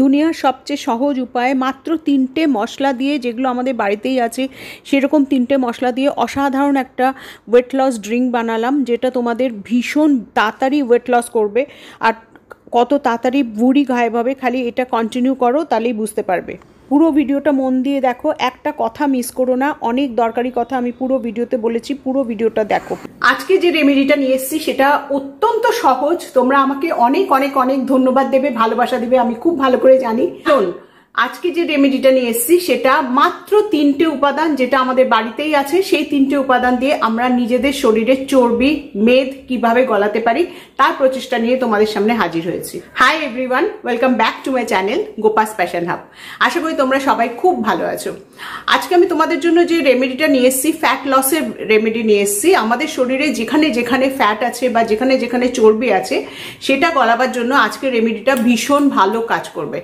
দুনিয়ার সবচেয়ে সহজ উপায় মাত্র 3টে মশলা দিয়ে, যেগুলো আমাদের বাড়িতেই আছে সেরকম 3টে মশলা দিয়ে অসাধারণ একটা ওয়েট লস ড্রিঙ্ক বানালাম, যেটা তোমাদের ভীষণ তাড়াতাড়ি ওয়েট লস করবে। আর কত তাড়াতাড়ি বুড়ি গায়েব হবে, খালি এটা কন্টিনিউ করো, তাহলেই বুঝতে পারবে। পুরো ভিডিওটা মন দিয়ে দেখো, একটা কথা মিস করো না, অনেক দরকারি কথা আমি পুরো ভিডিওতে বলেছি, পুরো ভিডিওটা দেখো। আজকে যে রেমেডিটা নিয়ে এসেছি সেটা অত্যন্ত সহজ, তোমরা আমাকে অনেক অনেক অনেক ধন্যবাদ দেবে, ভালোবাসা দেবে, আমি খুব ভালো করে জানি। চল, আজকে যে রেমেডিটা নিয়ে এসেছি সেটা মাত্র 3টে উপাদান, যেটা আমাদের বাড়িতেই আছে, সেই 3টে উপাদান দিয়ে আমরা নিজেদের শরীরের চর্বি, মেদ কিভাবে গলাতে পারি তার প্রচেষ্টা নিয়ে তোমাদের সামনে হাজির হয়েছি। Hi everyone, welcome back to my channel Gopa's passion hub. আশা করি তোমরা সবাই খুব ভালো আছো। আজকে আমি তোমাদের জন্য যে রেমেডিটা নিয়ে এসেছি, ফ্যাট লসের রেমেডি নিয়ে এসেছি। আমাদের শরীরে যেখানে যেখানে ফ্যাট আছে বা যেখানে যেখানে চর্বি আছে সেটা গলাবার জন্য আজকে রেমেডিটা ভীষণ ভালো কাজ করবে।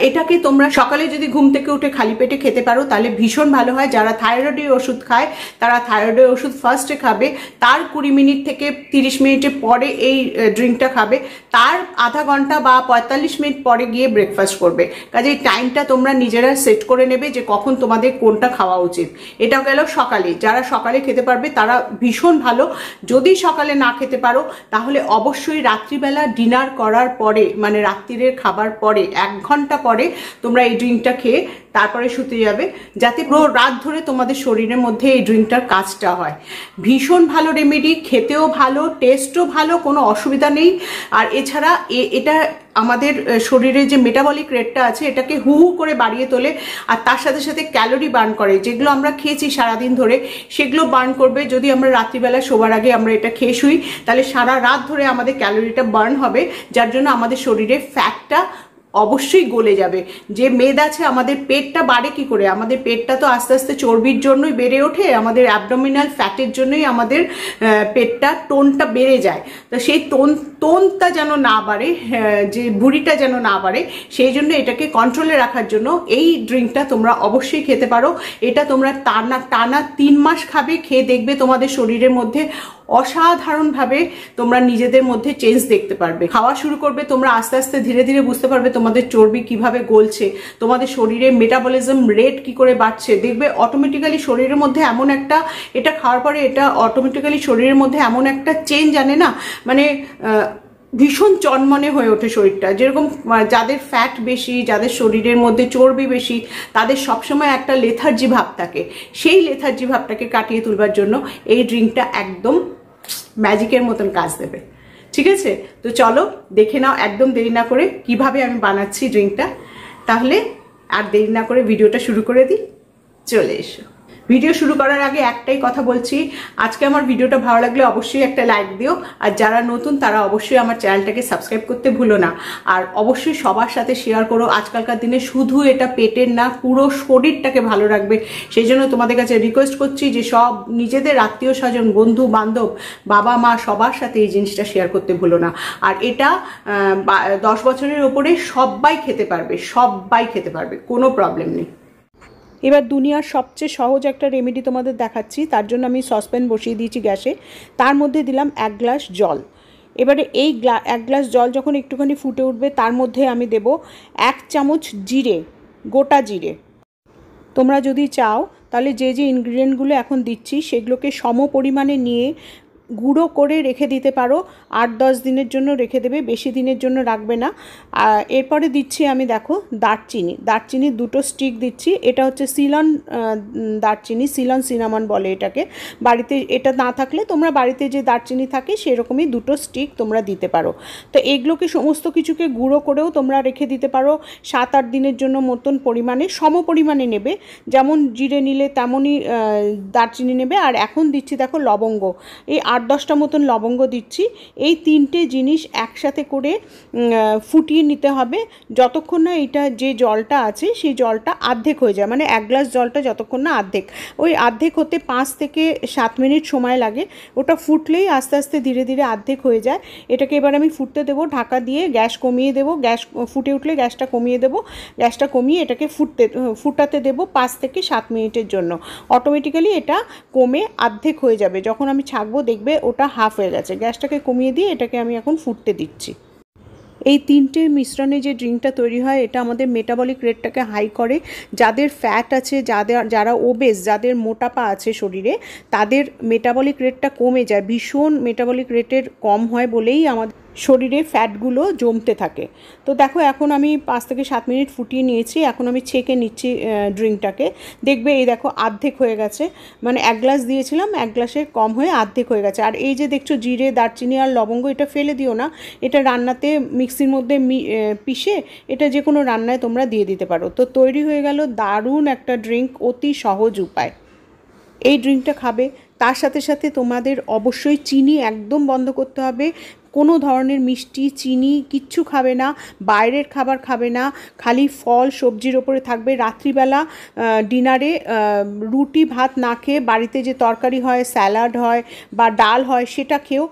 এটাকে তোমরা সকালে যদি ঘুম থেকে উঠে খালি পেটে খেতে পারো তাহলে ভীষণ ভালো হয়। যারা থাইরয়েডের ওষুধ খায় তারা থাইরয়েডের ওষুধ ফার্স্টে খাবে, তার 20 মিনিট থেকে 30 মিনিটের পরে এই ড্রিঙ্কটা খাবে, তার আধা ঘন্টা বা 45 মিনিট পরে গিয়ে ব্রেকফাস্ট করবে। কাজে এই টাইমটা তোমরা নিজেরা সেট করে নেবে যে কখন তোমাদের কোনটা খাওয়া উচিত। এটা গেল সকালে, যারা সকালে খেতে পারবে তারা ভীষণ ভালো। যদি সকালে না খেতে পারো তাহলে অবশ্যই রাত্রিবেলা ডিনার করার পরে, মানে রাত্রিরের খাবার পরে 1 ঘন্টা পরে তোমরা এই ড্রিঙ্কটা খেয়ে তারপরে শুতে যাবে, যাতে পুরো রাত ধরে তোমাদের শরীরের মধ্যে এই ড্রিঙ্কটার কাজটা হয়। ভীষণ ভালো রেমেডি, খেতেও ভালো, টেস্টও ভালো, কোনো অসুবিধা নেই। আর এছাড়া এটা আমাদের শরীরে যে মেটাবলিক রেটটা আছে এটাকে হু হু করে বাড়িয়ে তোলে, আর তার সাথে সাথে ক্যালোরি বার্ন করে। যেগুলো আমরা খেয়েছি সারাদিন ধরে সেগুলো বার্ন করবে। যদি আমরা রাত্রিবেলা শোবার আগে আমরা এটা খেয়ে শুই তাহলে সারা রাত ধরে আমাদের ক্যালোরিটা বার্ন হবে, যার জন্য আমাদের শরীরে ফ্যাটটা অবশ্যই গলে যাবে। যে মেদ আছে, আমাদের পেটটা বাড়ে কি করে? আমাদের পেটটা তো আস্তে আস্তে চর্বির জন্যই বেড়ে ওঠে, আমাদের অ্যাবডোমিনাল ফ্যাটের জন্যই আমাদের পেটটা টোনটা বেড়ে যায়। তো সেই টোনটা যেন না বাড়ে, যে ভুঁড়িটা যেন না বাড়ে, সেই জন্য এটাকে কন্ট্রোলে রাখার জন্য এই ড্রিঙ্কটা তোমরা অবশ্যই খেতে পারো। এটা তোমরা টানা 3 মাস খাবে, খেয়ে দেখবে তোমাদের শরীরের মধ্যে অসাধারণভাবে তোমরা নিজেদের মধ্যে চেঞ্জ দেখতে পারবে। খাওয়া শুরু করবে তোমরা, আস্তে আস্তে ধীরে ধীরে বুঝতে পারবে তোমাদের চর্বি কিভাবে গলছে, তোমাদের শরীরে মেটাবলিজম রেট কি করে বাড়ছে। দেখবে অটোমেটিক্যালি শরীরের মধ্যে এমন একটা, এটা খাওয়ার পরে এটা অটোমেটিক্যালি শরীরের মধ্যে এমন একটা চেঞ্জ আনে না, মানে ভীষণ চনমনে হয়ে ওঠে শরীরটা। যেরকম যাদের ফ্যাট বেশি, যাদের শরীরের মধ্যে চর্বি বেশি, তাদের সবসময় একটা লেথার্জি ভাব থাকে, সেই লেথার্জি ভাবটাকে কাটিয়ে তুলবার জন্য এই ড্রিঙ্কটা একদম ম্যাজিকের মতন কাজ দেবে। ঠিক আছে, তো চলো দেখে নাও একদম দেরি না করে কিভাবে আমি বানাচ্ছি ড্রিঙ্কটা। তাহলে আর দেরি না করে ভিডিওটা শুরু করে দিই, চলে এসো। ভিডিও শুরু করার আগে একটাই কথা বলছি, আজকে আমার ভিডিওটা ভালো লাগলে অবশ্যই একটা লাইক দিও, আর যারা নতুন তারা অবশ্যই আমার চ্যানেলটাকে সাবস্ক্রাইব করতে ভুলো না। আর অবশ্যই সবার সাথে শেয়ার করো। আজকালকার দিনে শুধু এটা পেটের না, পুরো শরীরটাকে ভালো রাখবে। সেই জন্য তোমাদের কাছে রিকোয়েস্ট করছি যে সব নিজেদের আত্মীয় স্বজন, বন্ধু বান্ধব, বাবা মা সবার সাথে এই জিনিসটা শেয়ার করতে ভুলো না। আর এটা 10 বছরের ওপরে সবাই খেতে পারবে, সবাই খেতে পারবে, কোনো প্রবলেম নেই। এবার দুনিয়ার সবচেয়ে সহজ একটা রেমেডি তোমাদের দেখাচ্ছি। তার জন্য আমি সসপ্যান বসিয়ে দিয়েছি গ্যাসে, তার মধ্যে দিলাম 1 গ্লাস জল। এবারে এই 1 গ্লাস জল যখন একটুখানি ফুটে উঠবে তার মধ্যে আমি দেব 1 চামচ জিরে, গোটা জিরে। তোমরা যদি চাও তাহলে যে যে ইনগ্রিডিয়েন্টগুলো এখন দিচ্ছি সেগুলোকে সম পরিমাণে নিয়ে গুঁড়ো করে রেখে দিতে পারো। 8-10 দিনের জন্য রেখে দেবে, বেশি দিনের জন্য রাখবে না। এরপরে দিচ্ছি আমি, দেখো, দারচিনি 2টো স্টিক দিচ্ছি। এটা হচ্ছে সিলন দারচিনি, সিলন সিনামন বলে এটাকে। বাড়িতে এটা না থাকলে তোমরা বাড়িতে যে দারচিনি থাকে সেরকমই 2টো স্টিক তোমরা দিতে পারো। তো এগুলোকে সমস্ত কিছুকে গুঁড়ো করেও তোমরা রেখে দিতে পারো 7-8 দিনের জন্য মতন পরিমাণে, সম পরিমাণে নেবে। যেমন জিরে নিলে তেমনই দারচিনি নেবে। আর এখন দিচ্ছি দেখো লবঙ্গ, এই 8-10টা মতন লবঙ্গ দিচ্ছি। এই 3টে জিনিস একসাথে করে ফুটিয়ে নিতে হবে যতক্ষণ না এটা যে জলটা আছে সেই জলটা অর্ধেক হয়ে যায়। মানে 1 গ্লাস জলটা যতক্ষণ না অর্ধেক, ওই অর্ধেক হতে 5 থেকে 7 মিনিট সময় লাগে। ওটা ফুটলেই আস্তে আস্তে ধীরে ধীরে অর্ধেক হয়ে যায়। এটাকে এবার আমি ফুটতে দেবো ঢাকা দিয়ে, গ্যাস কমিয়ে দেবো। গ্যাস ফুটে উঠলে গ্যাসটা কমিয়ে দেবো, গ্যাসটা কমিয়ে এটাকে ফুটাতে দেবো 5 থেকে 7 মিনিটের জন্য। অটোমেটিক্যালি এটা কমে অর্ধেক হয়ে যাবে। যখন আমি ছাঁকবো দেখবে ওটা হাফ হয়ে গেছে। গ্যাসটাকে কমিয়ে দিয়ে এটাকে আমি এখন ফুটতে দিচ্ছি। এই তিনটের মিশ্রণে যে ড্রিঙ্কটা তৈরি হয় এটা আমাদের মেটাবলিক রেটটাকে হাই করে। যাদের ফ্যাট আছে, যারা ওবেস, যাদের মোটাপা আছে শরীরে, তাদের মেটাবলিক রেটটা কমে যায়। ভীষণ মেটাবলিক রেটের কম হয় বলেই আমাদের শরীরে ফ্যাটগুলো জমতে থাকে। তো দেখো এখন আমি 5 থেকে 7 মিনিট ফুটিয়ে নিয়েছি। এখন আমি ছেঁকে নিচ্ছি ড্রিঙ্কটাকে। দেখবে এই দেখো অর্ধেক হয়ে গেছে, মানে 1 গ্লাস দিয়েছিলাম, 1 গ্লাসের কম হয়ে অর্ধেক হয়ে গেছে। আর এই যে দেখছো জিরে, দারচিনি আর লবঙ্গ, এটা ফেলে দিও না, এটা রান্নাতে মিক্সির মধ্যে পিষে এটা যে কোনো রান্নায় তোমরা দিয়ে দিতে পারো। তো তৈরি হয়ে গেল দারুণ একটা ড্রিঙ্ক, অতি সহজ উপায়। এই ড্রিঙ্কটা খাবে, তার সাথে সাথে তোমাদের অবশ্যই চিনি একদম বন্ধ করতে হবে। কোনো ধরনের মিষ্টি, চিনি কিচ্ছু খাবে না, বাইরের খাবার খাবে না, খালি ফল সবজির ওপরে থাকবে। রাত্রিবেলা ডিনারে রুটি ভাত না খেয়ে বাড়িতে যে তরকারি হয়, স্যালাড হয় বা ডাল হয় সেটা খেও।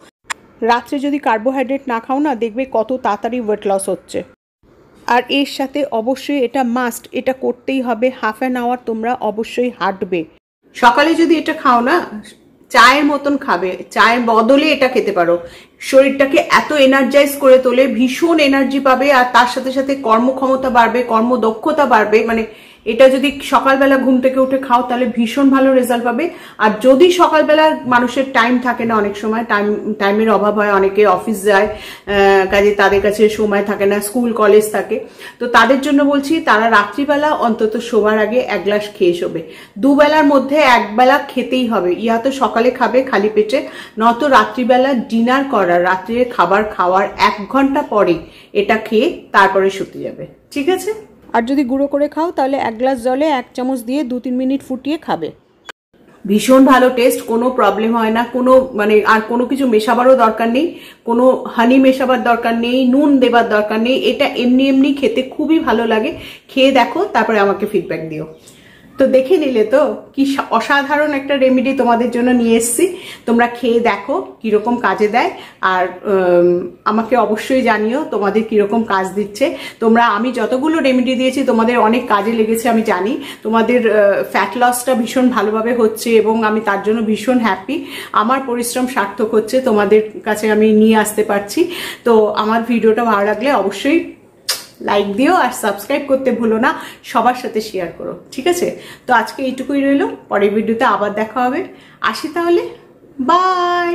রাত্রে যদি কার্বোহাইড্রেট না খাও না, দেখবে কত তাড়াতাড়ি ওয়েট লস হচ্ছে। আর এর সাথে অবশ্যই এটা মাস্ট, এটা করতেই হবে, হাফ অ্যান আওয়ার তোমরা অবশ্যই হাঁটবে। সকালে যদি এটা খাও না, চায়ের মতন খাবে, চায়ের বদলে এটা খেতে পারো। শরীরটাকে এত এনার্জাইজ করে তোলে, ভীষণ এনার্জি পাবে, আর তার সাথে সাথে কর্মক্ষমতা বাড়বে, কর্মদক্ষতা বাড়বে। মানে এটা যদি সকালবেলা ঘুম থেকে উঠে খাও তাহলে ভীষণ ভালো রেজাল্ট পাবে। আর যদি সকালবেলা মানুষের টাইম থাকে না, অনেক সময় টাইমের অভাব হয়, অনেকে অফিস যায়, কাজে তাদের কাছে সময় থাকে না, স্কুল কলেজ থাকে, তো তাদের জন্য বলছি তারা রাত্রিবেলা অন্তত শোবার আগে 1 গ্লাস খেয়ে শোবে। দুবেলার মধ্যে 1 বেলা খেতেই হবে, ইয়া তো সকালে খাবে খালি পেটে, নত রাত্রিবেলা ডিনার করার, রাত্রির খাবার খাওয়ার 1 ঘন্টা পরে এটা খেয়ে তারপরে শুতে যাবে, ঠিক আছে? আর যদি গুঁড়ো করে খাও তাহলে 1 গ্লাস জলে 1 চামচ দিয়ে 2-3 মিনিট ফুটিয়ে খাবে। ভীষণ ভালো টেস্ট, কোনো প্রবলেম হয় না, কোনো মানে আর কোনো কিছু মেশাবারও দরকার নেই, কোনো হানি মেশাবার দরকার নেই, নুন দেবার দরকার নেই। এটা এমনি এমনি খেতে খুবই ভালো লাগে। খেয়ে দেখো, তারপরে আমাকে ফিডব্যাক দিও। তো দেখে নিলে তো কি অসাধারণ একটা রেমেডি তোমাদের জন্য নিয়ে এসেছি। তোমরা খেয়ে দেখো কিরকম কাজে দেয়, আর আমাকে অবশ্যই জানিও তোমাদের কিরকম কাজ দিচ্ছে। আমি যতগুলো রেমেডি দিয়েছি তোমাদের অনেক কাজে লেগেছে, আমি জানি তোমাদের ফ্যাট লসটা ভীষণ ভালোভাবে হচ্ছে এবং আমি তার জন্য ভীষণ হ্যাপি। আমার পরিশ্রম সার্থক হচ্ছে, তোমাদের কাছে আমি নিয়ে আসতে পারছি। তো আমার ভিডিওটা ভালো লাগলে অবশ্যই লাইক দিও, আর সাবস্ক্রাইব করতে ভুলো না, সবার সাথে শেয়ার করো, ঠিক আছে? তো আজকে এইটুকুই রইলো, পরের ভিডিওতে আবার দেখা হবে। আসি তাহলে, বাই।